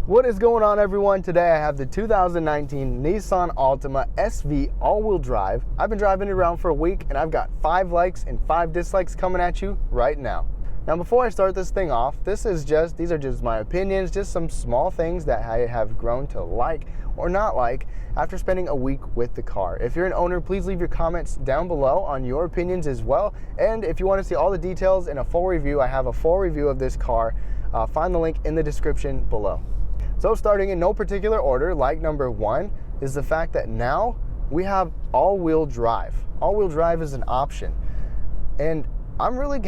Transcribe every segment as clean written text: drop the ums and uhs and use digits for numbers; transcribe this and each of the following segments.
What is going on, everyone? Today I have the 2019 Nissan Altima SV all-wheel drive. I've been driving it around for a week and I've got 5 likes and 5 dislikes coming at you right now. Now before I start this thing off, these are just my opinions, just some small things that I have grown to like or not like after spending a week with the car. If you're an owner, please leave your comments down below on your opinions as well. And if you want to see all the details in a full review, I have a full review of this car. Find the link in the description below. So starting in no particular order, like number 1 is the fact that now we have all-wheel drive. All-wheel drive is an option, and I'm really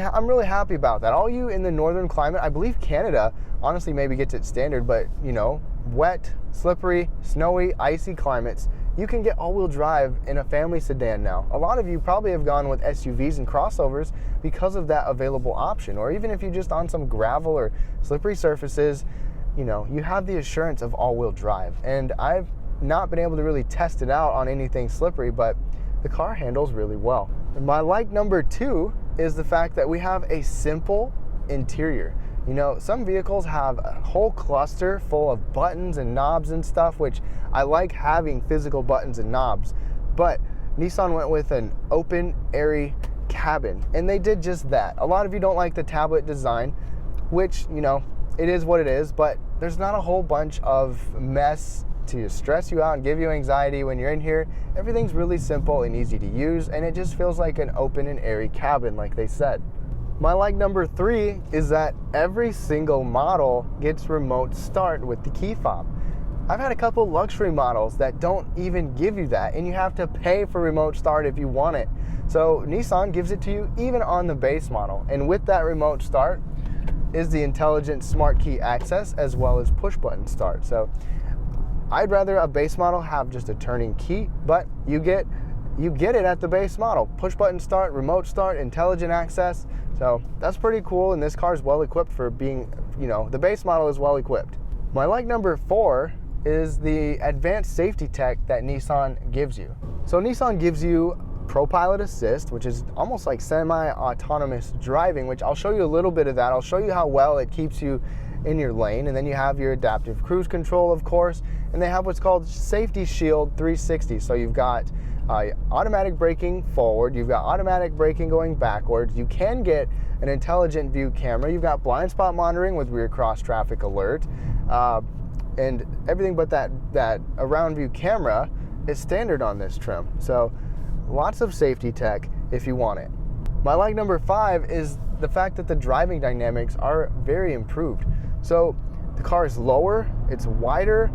happy about that. All you in the northern climate, I believe Canada honestly maybe gets it standard, but you know, wet, slippery, snowy, icy climates, you can get all-wheel drive in a family sedan now. A lot of you probably have gone with SUVs and crossovers because of that available option, or even if you're just on some gravel or slippery surfaces, you know, you have the assurance of all-wheel drive. And I've not been able to really test it out on anything slippery, but the car handles really well. And my like number 2 is the fact that we have a simple interior. You know, some vehicles have a whole cluster full of buttons and knobs and stuff, which I like having physical buttons and knobs, but Nissan went with an open, airy cabin, and they did just that. A lot of you don't like the tablet design, which, you know, it is what it is, but there's not a whole bunch of mess to stress you out and give you anxiety when you're in here. Everything's really simple and easy to use, and it just feels like an open and airy cabin, like they said. My like number 3 is that every single model gets remote start with the key fob. I've had a couple luxury models that don't even give you that, and you have to pay for remote start if you want it. So Nissan gives it to you even on the base model, and with that remote start is the intelligent smart key access as well as push button start. So I'd rather a base model have just a turning key, but you get it at the base model. Push button start, remote start, intelligent access. So that's pretty cool, and this car is well equipped for being, you know, the base model is well equipped. My like number 4 is the advanced safety tech that Nissan gives you. So Nissan gives you ProPilot Assist, which is almost like semi-autonomous driving, which I'll show you a little bit of that. I'll show you how well it keeps you in your lane, and then you have your adaptive cruise control, of course, and they have what's called Safety Shield 360. So you've got automatic braking forward, you've got automatic braking going backwards, you can get an intelligent view camera, you've got blind spot monitoring with rear cross traffic alert, and everything but that around view camera is standard on this trim. So lots of safety tech if you want it. My like number 5 is the fact that the driving dynamics are very improved. So the car is lower, it's wider,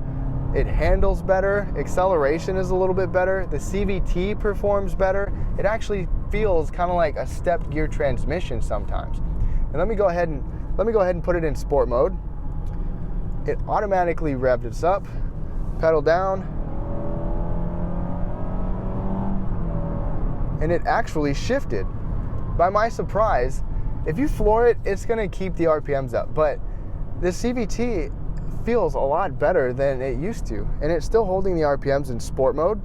it handles better, acceleration is a little bit better, the CVT performs better. It actually feels kind of like a stepped gear transmission sometimes. And let me go ahead and put it in sport mode. It automatically revved us up, pedal down, and it actually shifted. By my surprise, if you floor it, it's gonna keep the RPMs up, but the CVT feels a lot better than it used to, and it's still holding the RPMs in sport mode.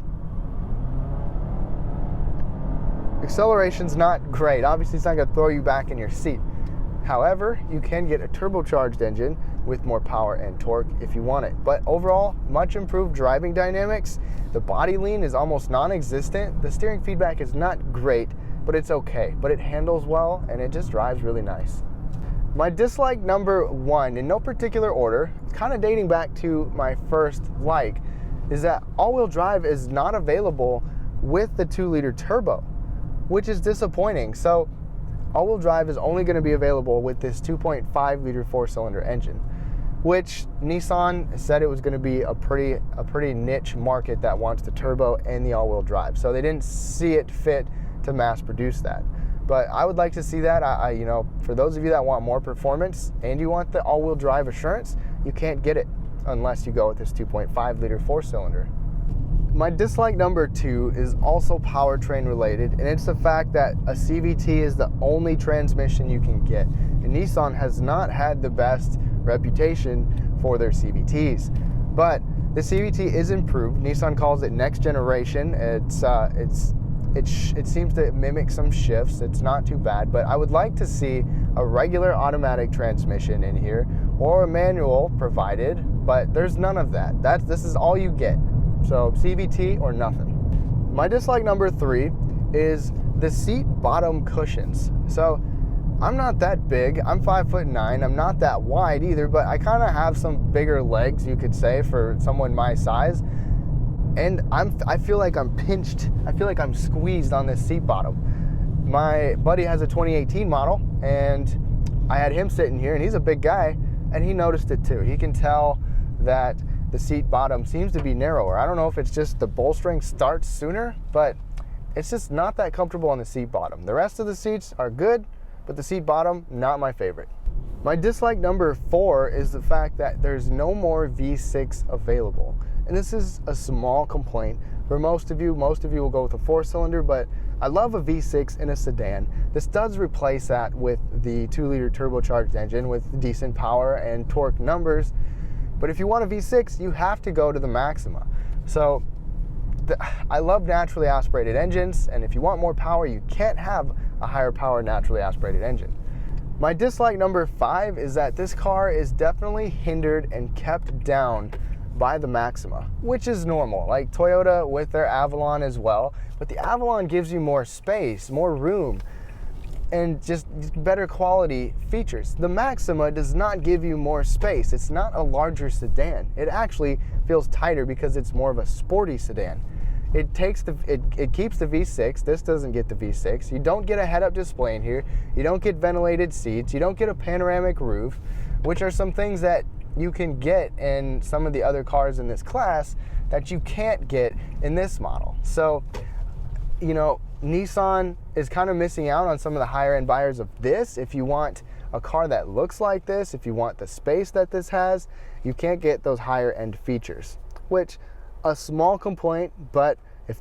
Acceleration's not great. Obviously, it's not gonna throw you back in your seat. However, you can get a turbocharged engine with more power and torque if you want it. But overall, much improved driving dynamics. The body lean is almost non-existent. The steering feedback is not great, but it's okay. But it handles well, and it just drives really nice. My dislike number 1, in no particular order, kind of dating back to my first like, is that all-wheel drive is not available with the 2-liter turbo, which is disappointing. So all-wheel drive is only going to be available with this 2.5-liter 4-cylinder engine, which Nissan said it was going to be a pretty niche market that wants the turbo and the all-wheel drive. So they didn't see it fit to mass produce that. But I would like to see that. You know, for those of you that want more performance and you want the all-wheel drive assurance, you can't get it unless you go with this 2.5-liter 4-cylinder. My dislike number 2 is also powertrain related, and it's the fact that a CVT is the only transmission you can get. And Nissan has not had the best reputation for their CVTs, but the CVT is improved. Nissan calls it next generation. It seems to mimic some shifts. It's not too bad, but I would like to see a regular automatic transmission in here, or a manual provided, but there's none of that. This is all you get. So CVT or nothing. My dislike number 3 is the seat bottom cushions. So I'm not that big. I'm 5'9". I'm not that wide either, but I kind of have some bigger legs, you could say, for someone my size. And I feel like I'm pinched. I feel like I'm squeezed on this seat bottom. My buddy has a 2018 model, and I had him sitting here, and he's a big guy, and he noticed it too. He can tell that the seat bottom seems to be narrower. I don't know if it's just the bolstering starts sooner, but it's just not that comfortable on the seat bottom. The rest of the seats are good, but the seat bottom, not my favorite. My dislike number 4 is the fact that there's no more V6 available. And this is a small complaint for most of you. Most of you will go with a 4-cylinder, but I love a V6 in a sedan. This does replace that with the 2-liter turbocharged engine with decent power and torque numbers. But if you want a V6, you have to go to the Maxima. So I love naturally aspirated engines, and if you want more power, you can't have a higher power naturally aspirated engine. My dislike number 5 is that this car is definitely hindered and kept down by the Maxima, which is normal, like Toyota with their Avalon as well. But the Avalon gives you more space, more room, and just better quality features. The Maxima does not give you more space. It's not a larger sedan. It actually feels tighter because it's more of a sporty sedan. It keeps the V6. This doesn't get the V6. You don't get a head-up display in here. You don't get ventilated seats. You don't get a panoramic roof, which are some things that you can get in some of the other cars in this class that you can't get in this model. So, you know, Nissan is kind of missing out on some of the higher end buyers of this. If you want a car that looks like this, if you want the space that this has, you can't get those higher end features, which a small complaint, but if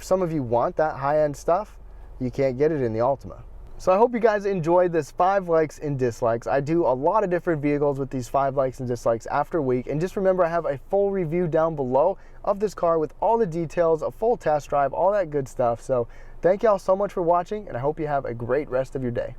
some of you want that high end stuff, you can't get it in the Altima. So I hope you guys enjoyed this 5 likes and dislikes. I do a lot of different vehicles with these 5 likes and dislikes after week. And just remember, I have a full review down below of this car with all the details, a full test drive, all that good stuff. So thank y'all so much for watching, and I hope you have a great rest of your day.